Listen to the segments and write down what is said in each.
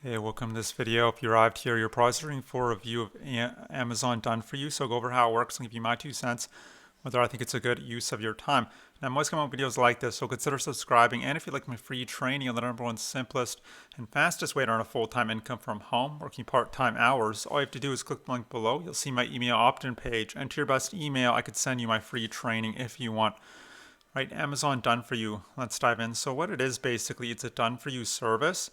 Hey, welcome to this video. If you arrived here, you're probably searching for a review of Amazon done for you. So I'll go over how it works and give you my 2 cents, whether I think it's a good use of your time. Now, I'm always coming up with videos like this, so consider subscribing. And if you like my free training on the number one simplest and fastest way to earn a full-time income from home, working part-time hours, all you have to do is click the link below. You'll see my email opt-in page. Enter your best email. I could send you my free training if you want. Right, Amazon done for you. Let's dive in. So what it is basically, it's a done for you service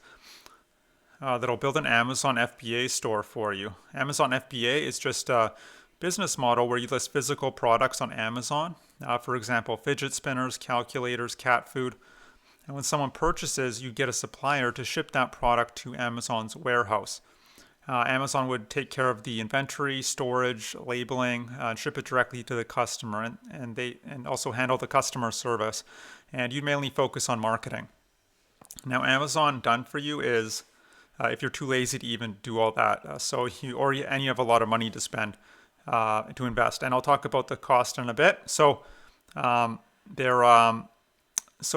that'll build an Amazon FBA store for you. Amazon FBA is just a business model where you list physical products on Amazon. For example, fidget spinners, calculators, cat food. And when someone purchases, you get a supplier to ship that product to Amazon's warehouse. Amazon would take care of the inventory, storage, labeling, and ship it directly to the customer, and also handle the customer service. And you mainly focus on marketing. Now, Amazon done for you is if you're too lazy to even do all that, and you have a lot of money to spend to invest. And I'll talk about the cost in a bit. So so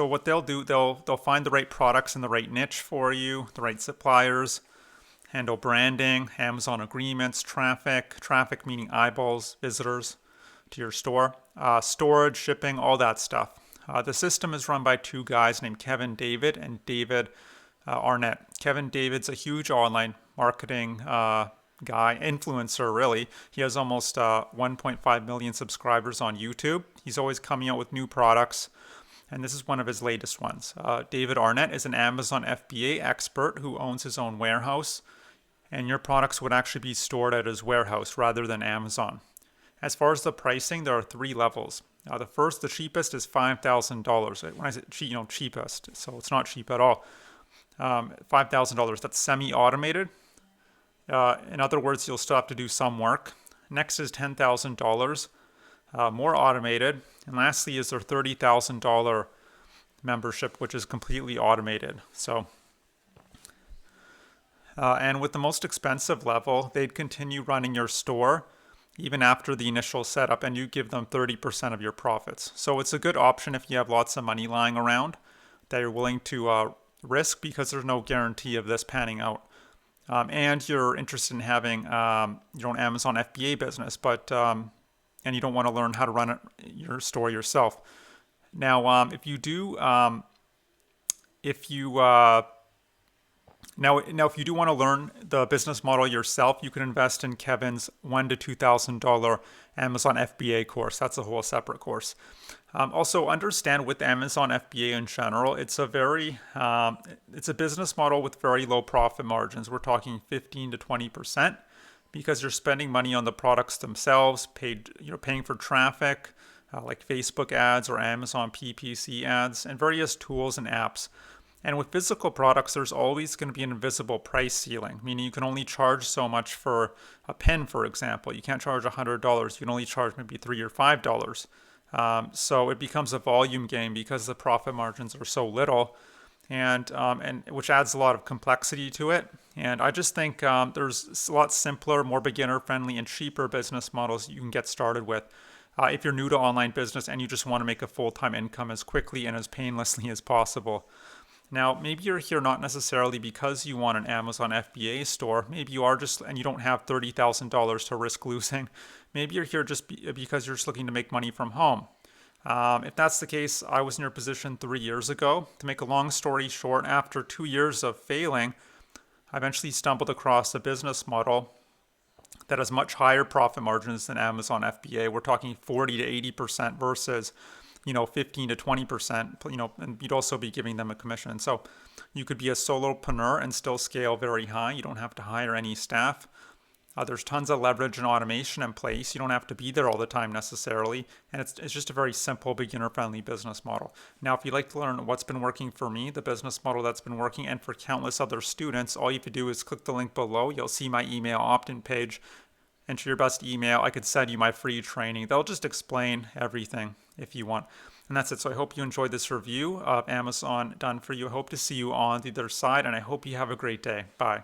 what they'll do, they'll find the right products in the right niche for you, the right suppliers, handle branding, Amazon agreements, traffic meaning eyeballs, visitors to your store, storage, shipping, all that stuff. The system is run by two guys named Kevin David and David Arnett. Kevin David's a huge online marketing guy, influencer really. He has almost 1.5 million subscribers on YouTube. He's always coming out with new products, and this is one of his latest ones. David Arnett is an Amazon FBA expert who owns his own warehouse, and your products would actually be stored at his warehouse rather than Amazon. As far as the pricing, there are three levels. The cheapest is $5,000. When I say cheapest, so it's not cheap at all. $5,000. That's semi-automated. In other words, you'll still have to do some work. Next is $10,000, more automated. And lastly is their $30,000 membership, which is completely automated. And with the most expensive level, they'd continue running your store even after the initial setup, and you give them 30% of your profits. So it's a good option if you have lots of money lying around that you're willing to risk, because there's no guarantee of this panning out. And you're interested in having your own Amazon FBA business, and you don't want to learn how to run your store yourself. Now, if you do, if you want to learn the business model yourself, you can invest in Kevin's $1,000 to $2,000 Amazon FBA course. That's a whole separate course. Also, understand with Amazon FBA in general, it's a business model with very low profit margins. We're talking 15 to 20%, because you're spending money on the products themselves, you're paying for traffic, like Facebook ads or Amazon PPC ads, and various tools and apps. And with physical products, there's always going to be an invisible price ceiling, meaning you can only charge so much for a pen, for example. You can't charge $100. You can only charge maybe $3 or $5. So it becomes a volume game because the profit margins are so little, and which adds a lot of complexity to it. And I just think there's a lot simpler, more beginner-friendly, and cheaper business models you can get started with if you're new to online business and you just want to make a full-time income as quickly and as painlessly as possible. Now, maybe you're here not necessarily because you want an Amazon FBA store. Maybe you are and you don't have $30,000 to risk losing. Maybe you're here just because you're just looking to make money from home. If that's the case, I was in your position 3 years ago. To make a long story short, after 2 years of failing, I eventually stumbled across a business model that has much higher profit margins than Amazon FBA. We're talking 40 to 80% versus 15 to 20%, and you'd also be giving them a commission. So you could be a solopreneur and still scale very high. You don't have to hire any staff. There's tons of leverage and automation in place. You don't have to be there all the time necessarily. And it's just a very simple, beginner-friendly business model. Now, if you'd like to learn what's been working for me, the business model that's been working, and for countless other students, all you have to do is click the link below. You'll see my email opt-in page. Enter your best email. I could send you my free training. They'll just explain everything if you want. And that's it. So I hope you enjoyed this review of Amazon done for you. I hope to see you on the other side, and I hope you have a great day. Bye.